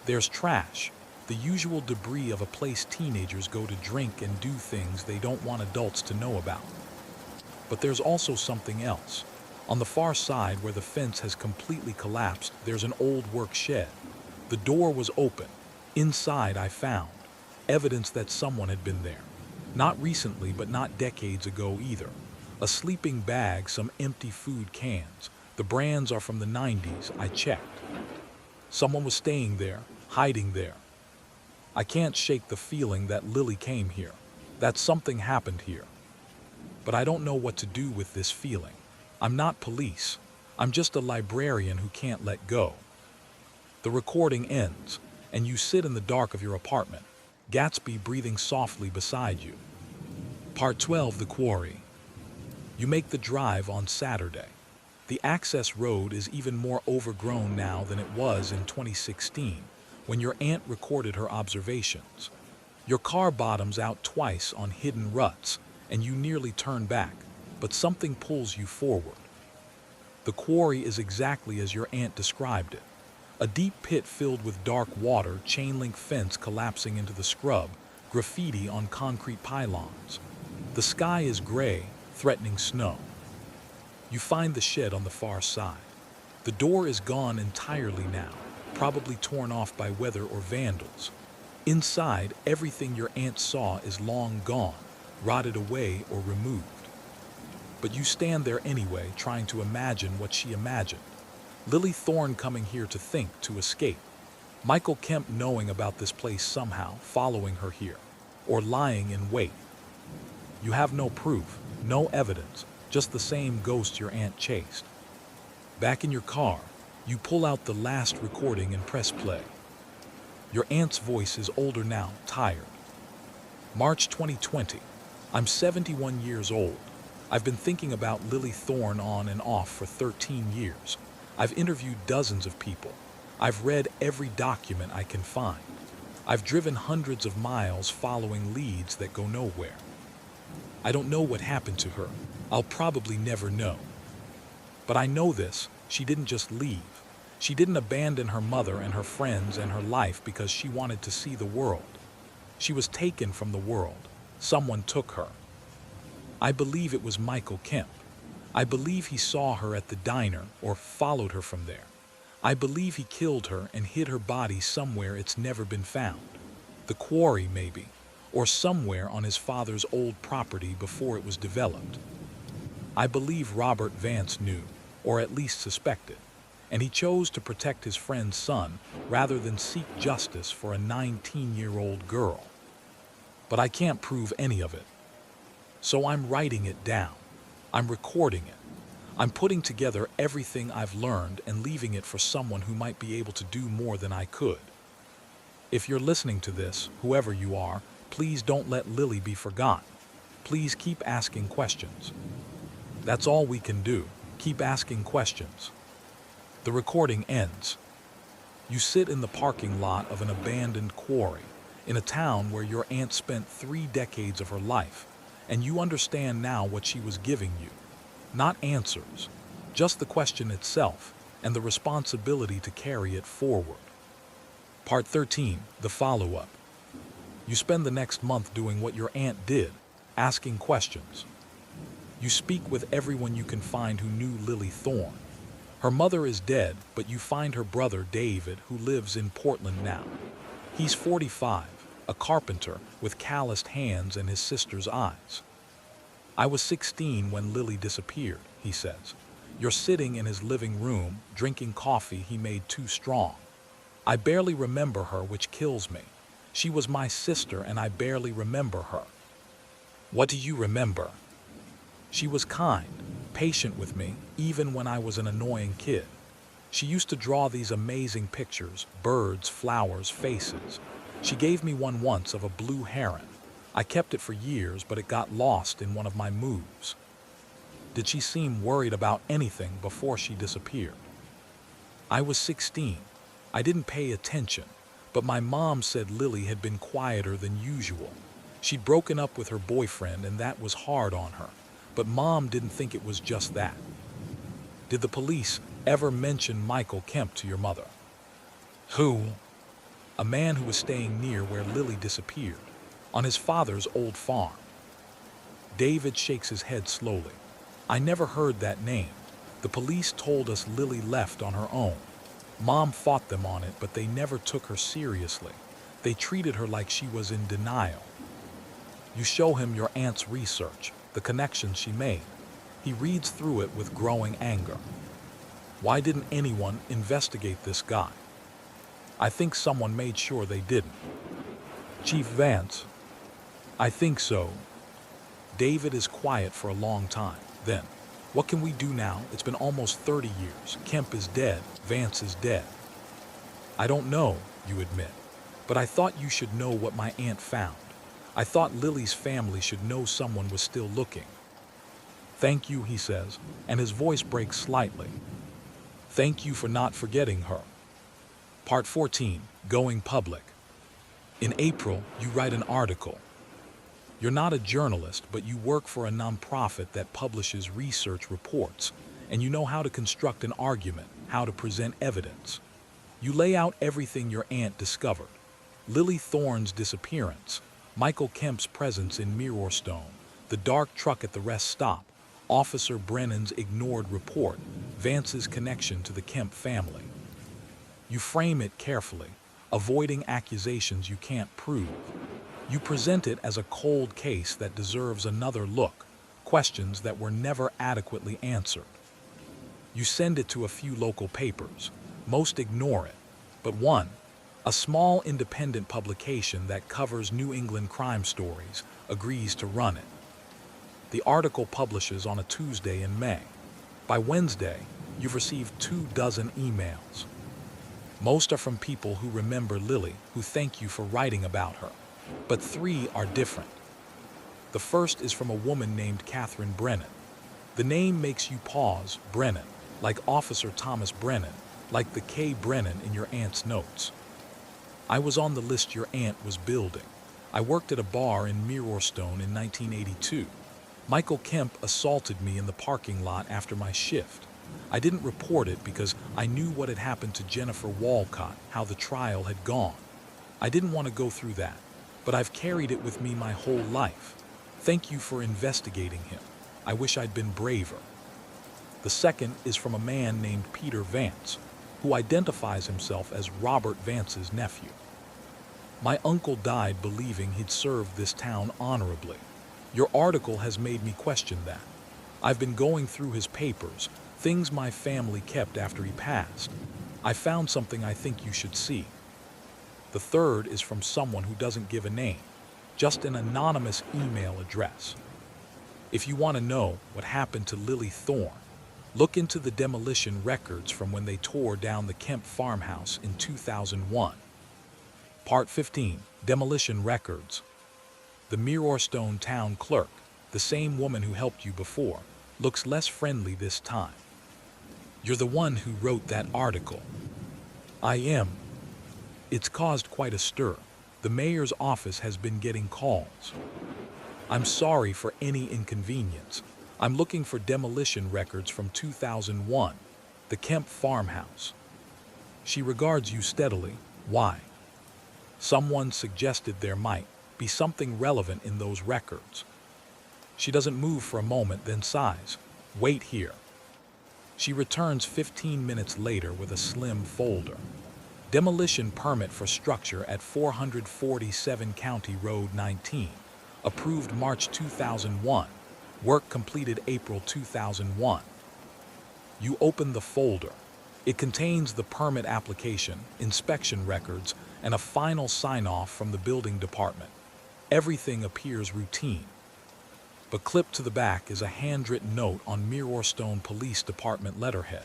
There's trash, the usual debris of a place teenagers go to drink and do things they don't want adults to know about. But there's also something else. On the far side, where the fence has completely collapsed, there's an old work shed. The door was open. Inside, I found evidence that someone had been there. Not recently, but not decades ago either. A sleeping bag, some empty food cans. The brands are from the 90s, I checked. Someone was staying there, hiding there. I can't shake the feeling that Lily came here, that something happened here. But I don't know what to do with this feeling. I'm not police. I'm just a librarian who can't let go. The recording ends, and you sit in the dark of your apartment, Gatsby breathing softly beside you. Part 12, the quarry. You make the drive on Saturday. The access road is even more overgrown now than it was in 2016, when your aunt recorded her observations. Your car bottoms out twice on hidden ruts, and you nearly turn back, but something pulls you forward. The quarry is exactly as your aunt described it. A deep pit filled with dark water, chain-link fence collapsing into the scrub, graffiti on concrete pylons. The sky is gray, threatening snow. You find the shed on the far side. The door is gone entirely now, probably torn off by weather or vandals. Inside, everything your aunt saw is long gone, rotted away or removed. But you stand there anyway, trying to imagine what she imagined. Lily Thorne coming here to think, to escape. Michael Kemp knowing about this place somehow, following her here, or lying in wait. You have no proof, no evidence, just the same ghost your aunt chased. Back in your car, you pull out the last recording and press play. Your aunt's voice is older now, tired. March 2020. I'm 71 years old. I've been thinking about Lily Thorne on and off for 13 years. I've interviewed dozens of people. I've read every document I can find. I've driven hundreds of miles following leads that go nowhere. I don't know what happened to her. I'll probably never know. But I know this, she didn't just leave. She didn't abandon her mother and her friends and her life because she wanted to see the world. She was taken from the world. Someone took her. I believe it was Michael Kemp. I believe he saw her at the diner or followed her from there. I believe he killed her and hid her body somewhere it's never been found. The quarry, maybe, or somewhere on his father's old property before it was developed. I believe Robert Vance knew, or at least suspected, and he chose to protect his friend's son rather than seek justice for a 19-year-old girl. But I can't prove any of it. So I'm writing it down. I'm recording it. I'm putting together everything I've learned and leaving it for someone who might be able to do more than I could. If you're listening to this, whoever you are, please don't let Lily be forgotten. Please keep asking questions. That's all we can do. Keep asking questions. The recording ends. You sit in the parking lot of an abandoned quarry in a town where your aunt spent 3 decades of her life, and you understand now what she was giving you. Not answers, just the question itself and the responsibility to carry it forward. Part 13, the follow-up. You spend the next month doing what your aunt did, asking questions. You speak with everyone you can find who knew Lily Thorne. Her mother is dead, but you find her brother David, who lives in Portland now. He's 45, a carpenter with calloused hands and his sister's eyes. I was 16 when Lily disappeared, he says. You're sitting in his living room, drinking coffee he made too strong. I barely remember her, which kills me. She was my sister and I barely remember her. What do you remember? She was kind, patient with me, even when I was an annoying kid. She used to draw these amazing pictures, birds, flowers, faces. She gave me one once of a blue heron. I kept it for years, but it got lost in one of my moves. Did she seem worried about anything before she disappeared? I was 16. I didn't pay attention, but my mom said Lily had been quieter than usual. She'd broken up with her boyfriend and that was hard on her, but Mom didn't think it was just that. Did the police ever mention Michael Kemp to your mother? Who? A man who was staying near where Lily disappeared, on his father's old farm. David shakes his head slowly. I never heard that name. The police told us Lily left on her own. Mom fought them on it, but they never took her seriously. They treated her like she was in denial. You show him your aunt's research, the connections she made. He reads through it with growing anger. Why didn't anyone investigate this guy? I think someone made sure they didn't. Chief Vance. I think so. David is quiet for a long time. Then, what can we do now? It's been almost 30 years. Kemp is dead. Vance is dead. I don't know, you admit. But I thought you should know what my aunt found. I thought Lily's family should know someone was still looking. Thank you, he says, and his voice breaks slightly. Thank you for not forgetting her. Part 14, Going Public. In April, you write an article. You're not a journalist, but you work for a nonprofit that publishes research reports, and you know how to construct an argument, how to present evidence. You lay out everything your aunt discovered. Lily Thorne's disappearance, Michael Kemp's presence in Mirrorstone, the dark truck at the rest stop, Officer Brennan's ignored report, Vance's connection to the Kemp family. You frame it carefully, avoiding accusations you can't prove. You present it as a cold case that deserves another look, questions that were never adequately answered. You send it to a few local papers. Most ignore it, but one, a small independent publication that covers New England crime stories, agrees to run it. The article publishes on a Tuesday in May. By Wednesday, you've received 24 emails. Most are from people who remember Lily, who thank you for writing about her. But 3 are different. The first is from a woman named Catherine Brennan. The name makes you pause, Brennan, like Officer Thomas Brennan, like the K. Brennan in your aunt's notes. I was on the list your aunt was building. I worked at a bar in Mirrorstone in 1982. Michael Kemp assaulted me in the parking lot after my shift. I didn't report it because I knew what had happened to Jennifer Walcott, how the trial had gone. I didn't want to go through that, but I've carried it with me my whole life. Thank you for investigating him. I wish I'd been braver. The second is from a man named Peter Vance, who identifies himself as Robert Vance's nephew. My uncle died believing he'd served this town honorably. Your article has made me question that. I've been going through his papers, things my family kept after he passed. I found something I think you should see. The third is from someone who doesn't give a name, just an anonymous email address. If you want to know what happened to Lily Thorne, look into the demolition records from when they tore down the Kemp farmhouse in 2001. Part 15, Demolition Records. The Mirrorstone town clerk, the same woman who helped you before, looks less friendly this time. You're the one who wrote that article. I am. It's caused quite a stir. The mayor's office has been getting calls. I'm sorry for any inconvenience. I'm looking for demolition records from 2001, the Kemp farmhouse. She regards you steadily. Why? Someone suggested there might be something relevant in those records. She doesn't move for a moment, then sighs. Wait here. She returns 15 minutes later with a slim folder. Demolition permit for structure at 447 County Road 19. Approved March 2001. Work completed April 2001. You open the folder. It contains the permit application, inspection records, and a final sign-off from the building department. Everything appears routine. But clipped to the back is a handwritten note on Mirrorstone Police Department letterhead,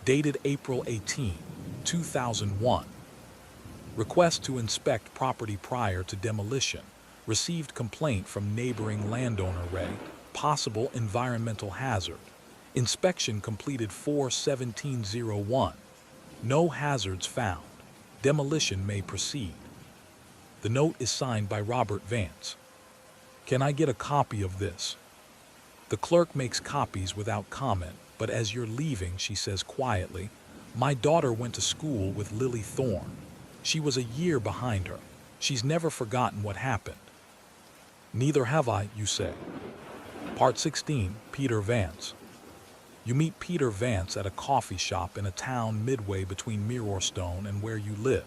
dated April 18, 2001. Request to inspect property prior to demolition. Received complaint from neighboring landowner Ray. Possible environmental hazard. Inspection completed 4/17/01. No hazards found. Demolition may proceed. The note is signed by Robert Vance. Can I get a copy of this? The clerk makes copies without comment, but as you're leaving, she says quietly, my daughter went to school with Lily Thorne. She was a year behind her. She's never forgotten what happened. Neither have I, you say. Part 16, Peter Vance. You meet Peter Vance at a coffee shop in a town midway between Mirrorstone and where you live.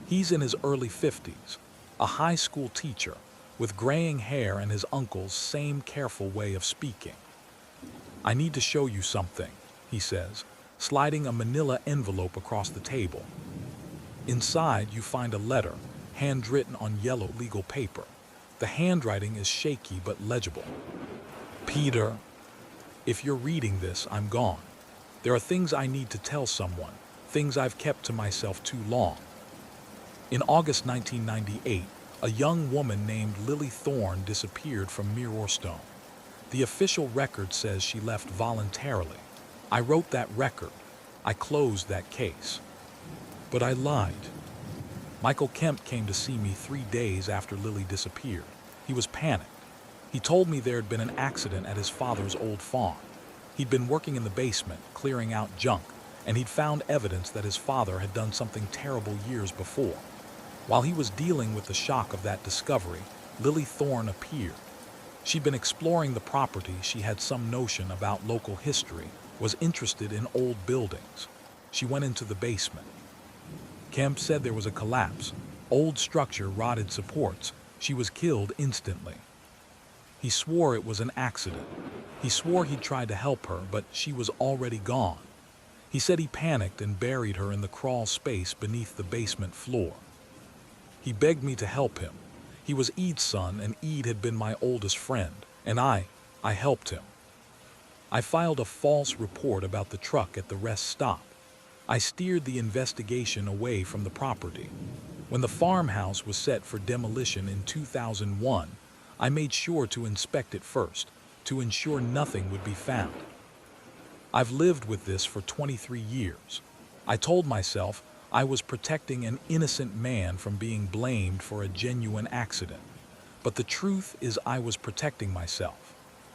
He's in his early 50s, a high school teacher, with graying hair and his uncle's same careful way of speaking. I need to show you something, he says, sliding a manila envelope across the table. Inside, you find a letter, handwritten on yellow legal paper. The handwriting is shaky but legible. Peter, if you're reading this, I'm gone. There are things I need to tell someone, things I've kept to myself too long. In August 1998, a young woman named Lily Thorne disappeared from Mirrorstone. The official record says she left voluntarily. I wrote that record. I closed that case. But I lied. Michael Kemp came to see me 3 days after Lily disappeared. He was panicked. He told me there had been an accident at his father's old farm. He'd been working in the basement, clearing out junk, and he'd found evidence that his father had done something terrible years before. While he was dealing with the shock of that discovery, Lily Thorne appeared. She'd been exploring the property. She had some notion about local history, was interested in old buildings. She went into the basement. Kemp said there was a collapse. Old structure, rotted supports. She was killed instantly. He swore it was an accident. He swore he'd tried to help her, but she was already gone. He said he panicked and buried her in the crawl space beneath the basement floor. He begged me to help him. He was Ede's son, and Ede had been my oldest friend, and I helped him. I filed a false report about the truck at the rest stop. I steered the investigation away from the property. When the farmhouse was set for demolition in 2001, I made sure to inspect it first, to ensure nothing would be found. I've lived with this for 23 years. I told myself I was protecting an innocent man from being blamed for a genuine accident. But the truth is I was protecting myself.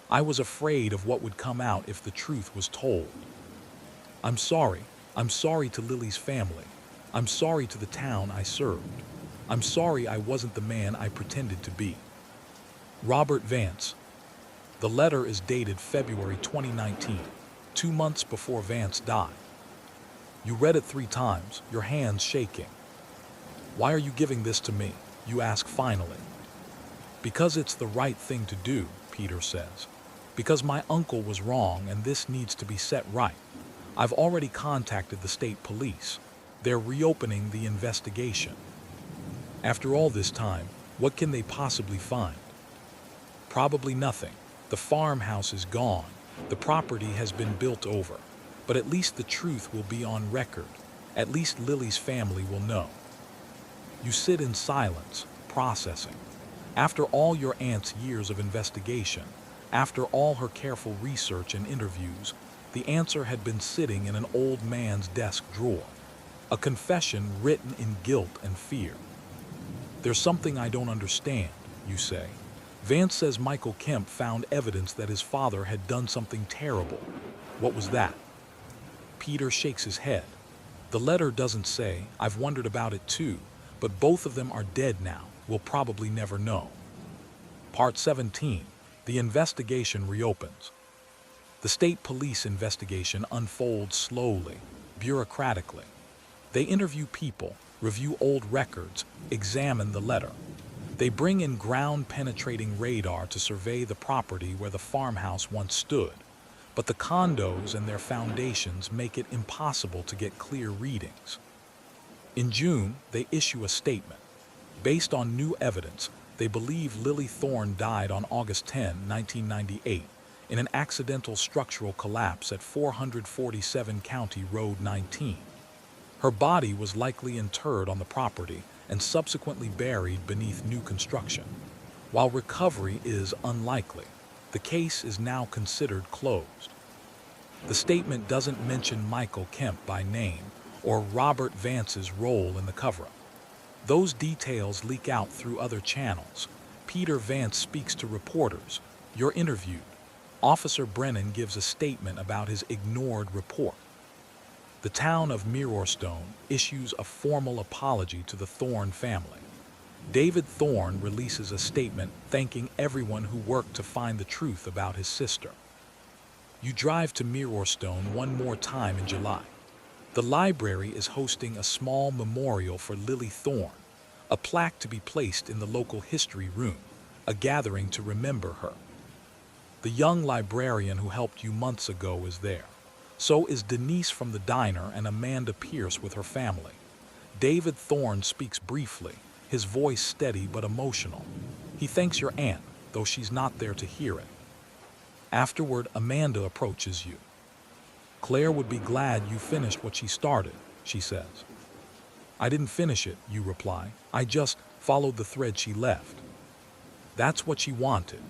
I was afraid of what would come out if the truth was told. I'm sorry. I'm sorry to Lily's family. I'm sorry to the town I served. I'm sorry I wasn't the man I pretended to be. Robert Vance. The letter is dated February 2019, 2 months before Vance died. You read it 3 times, your hands shaking. Why are you giving this to me? You ask finally. Because it's the right thing to do, Peter says. Because my uncle was wrong and this needs to be set right. I've already contacted the state police. They're reopening the investigation. After all this time, what can they possibly find? Probably nothing. The farmhouse is gone. The property has been built over. But at least the truth will be on record. At least Lily's family will know. You sit in silence, processing. After all your aunt's years of investigation, after all her careful research and interviews, the answer had been sitting in an old man's desk drawer. A confession written in guilt and fear. There's something I don't understand, you say. Vance says Michael Kemp found evidence that his father had done something terrible. What was that? Peter shakes his head. The letter doesn't say. I've wondered about it too, but both of them are dead now. We'll probably never know. Part 17. The investigation reopens. The state police investigation unfolds slowly, bureaucratically. They interview people, review old records, examine the letter. They bring in ground-penetrating radar to survey the property where the farmhouse once stood. But the condos and their foundations make it impossible to get clear readings. In June, they issue a statement. Based on new evidence, they believe Lily Thorne died on August 10, 1998, in an accidental structural collapse at 447 County Road 19. Her body was likely interred on the property and subsequently buried beneath new construction. While recovery is unlikely, the case is now considered closed. The statement doesn't mention Michael Kemp by name or Robert Vance's role in the cover-up. Those details leak out through other channels. Peter Vance speaks to reporters. You're interviewed. Officer Brennan gives a statement about his ignored report. The town of Mirrorstone issues a formal apology to the Thorne family. David Thorne releases a statement thanking everyone who worked to find the truth about his sister. You drive to Mirrorstone one more time in July. The library is hosting a small memorial for Lily Thorne, a plaque to be placed in the local history room, a gathering to remember her. The young librarian who helped you months ago is there. So is Denise from the diner and Amanda Pierce with her family. David Thorne speaks briefly, his voice steady but emotional. He thanks your aunt, though she's not there to hear it. Afterward, Amanda approaches you. Claire would be glad you finished what she started, she says. I didn't finish it, you reply. I just followed the thread she left. That's what she wanted.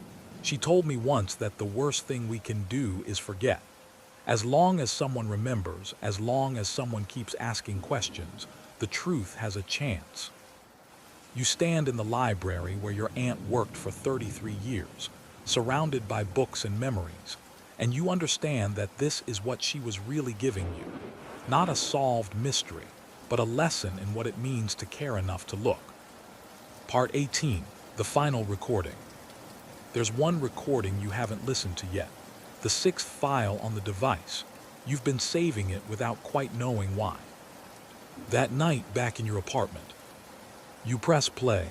She told me once that the worst thing we can do is forget. As long as someone remembers, as long as someone keeps asking questions, the truth has a chance. You stand in the library where your aunt worked for 33 years, surrounded by books and memories, and you understand that this is what she was really giving you. Not a solved mystery, but a lesson in what it means to care enough to look. Part 18, the final recording. There's one recording you haven't listened to yet, the 6th file on the device. You've been saving it without quite knowing why. That night back in your apartment, you press play.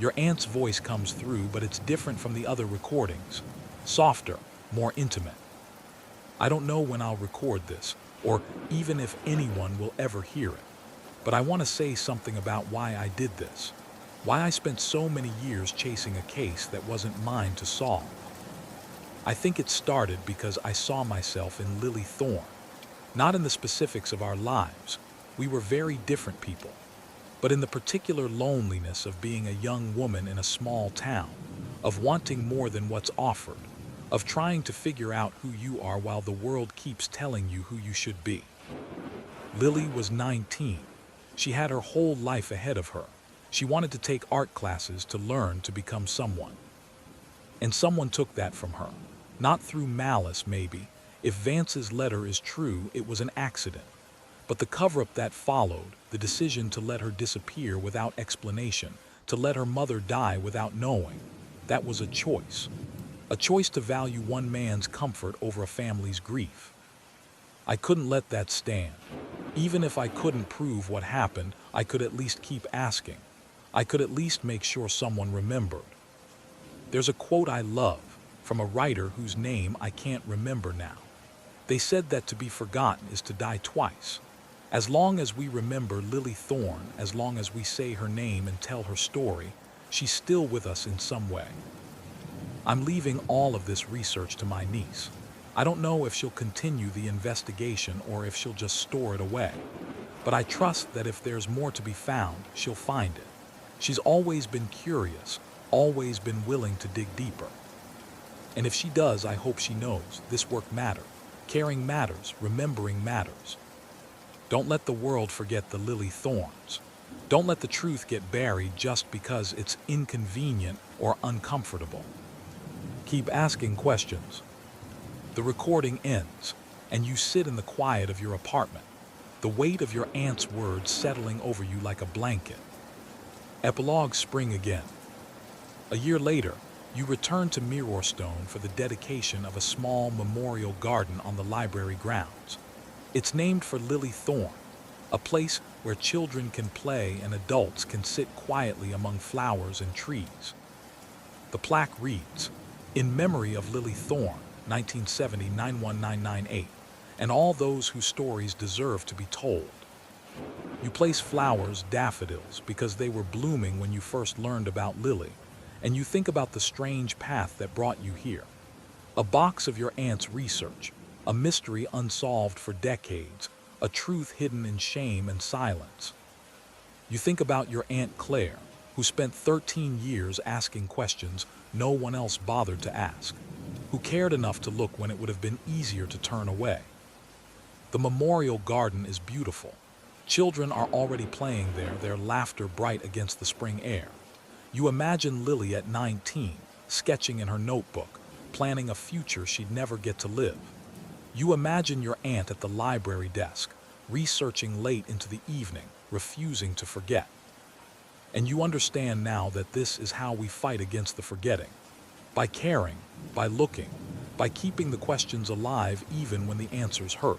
Your aunt's voice comes through, but it's different from the other recordings. Softer, more intimate. I don't know when I'll record this, or even if anyone will ever hear it, but I want to say something about why I did this, why I spent so many years chasing a case that wasn't mine to solve. I think it started because I saw myself in Lily Thorne, not in the specifics of our lives. We were very different people, but in the particular loneliness of being a young woman in a small town, of wanting more than what's offered, of trying to figure out who you are while the world keeps telling you who you should be. Lily was 19. She had her whole life ahead of her. She wanted to take art classes to learn to become someone. And someone took that from her. Not through malice, maybe. If Vance's letter is true, it was an accident. But the cover-up that followed, the decision to let her disappear without explanation, to let her mother die without knowing, that was a choice. A choice to value one man's comfort over a family's grief. I couldn't let that stand. Even if I couldn't prove what happened, I could at least keep asking. I could at least make sure someone remembered. There's a quote I love from a writer whose name I can't remember now. They said that to be forgotten is to die twice. As long as we remember Lily Thorne, as long as we say her name and tell her story, she's still with us in some way. I'm leaving all of this research to my niece. I don't know if she'll continue the investigation or if she'll just store it away. But I trust that if there's more to be found, she'll find it. She's always been curious, always been willing to dig deeper. And if she does, I hope she knows this work matters. Caring matters, remembering matters. Don't let the world forget the Lily Thornes. Don't let the truth get buried just because it's inconvenient or uncomfortable. Keep asking questions. The recording ends, and you sit in the quiet of your apartment, the weight of your aunt's words settling over you like a blanket. Epilogue spring again. A year later, you return to Mirrorstone for the dedication of a small memorial garden on the library grounds. It's named for Lily Thorne, a place where children can play and adults can sit quietly among flowers and trees. The plaque reads, "In memory of Lily Thorne, 1970-91998, and all those whose stories deserve to be told." You place flowers, daffodils, because they were blooming when you first learned about Lily, and you think about the strange path that brought you here. A box of your aunt's research, a mystery unsolved for decades, a truth hidden in shame and silence. You think about your Aunt Claire, who spent 13 years asking questions no one else bothered to ask, who cared enough to look when it would have been easier to turn away. The memorial garden is beautiful. Children are already playing there, their laughter bright against the spring air. You imagine Lily at 19, sketching in her notebook, planning a future she'd never get to live. You imagine your aunt at the library desk, researching late into the evening, refusing to forget. And you understand now that this is how we fight against the forgetting. By caring, by looking, by keeping the questions alive even when the answers hurt.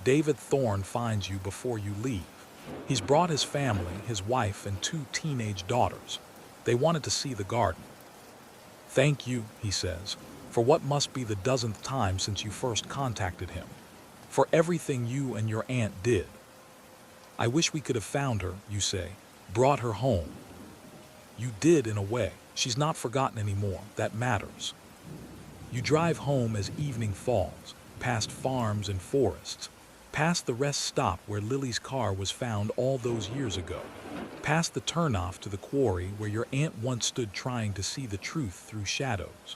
David Thorne finds you before you leave. He's brought his family, his wife, and 2 teenage daughters. They wanted to see the garden. "Thank you," he says, "for what must be the dozenth time since you first contacted him. For everything you and your aunt did. I wish we could have found her," you say, "brought her home." You did in a way. She's not forgotten anymore. That matters. You drive home as evening falls, past farms and forests, past the rest stop where Lily's car was found all those years ago, past the turnoff to the quarry where your aunt once stood trying to see the truth through shadows.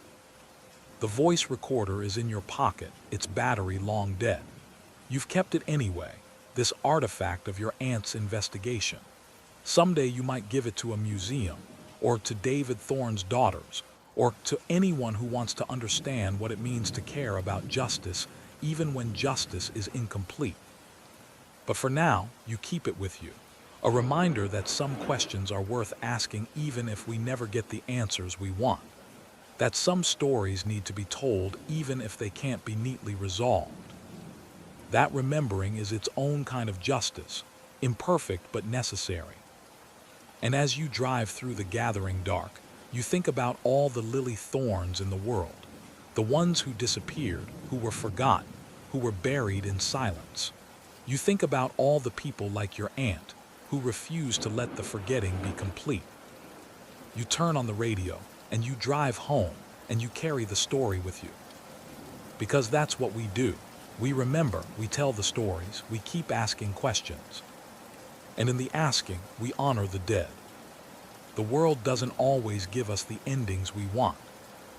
The voice recorder is in your pocket, its battery long dead. You've kept it anyway, this artifact of your aunt's investigation. Someday you might give it to a museum, or to David Thorne's daughters, or to anyone who wants to understand what it means to care about justice even when justice is incomplete. But for now, you keep it with you, a reminder that some questions are worth asking even if we never get the answers we want, that some stories need to be told even if they can't be neatly resolved. That remembering is its own kind of justice, imperfect but necessary. And as you drive through the gathering dark, you think about all the Lily Thornes in the world, the ones who disappeared, who were forgotten, who were buried in silence. You think about all the people like your aunt, who refused to let the forgetting be complete. You turn on the radio, and you drive home, and you carry the story with you. Because that's what we do. We remember, we tell the stories, we keep asking questions. And in the asking, we honor the dead. The world doesn't always give us the endings we want,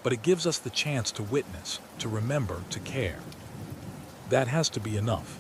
but it gives us the chance to witness, to remember, to care. That has to be enough.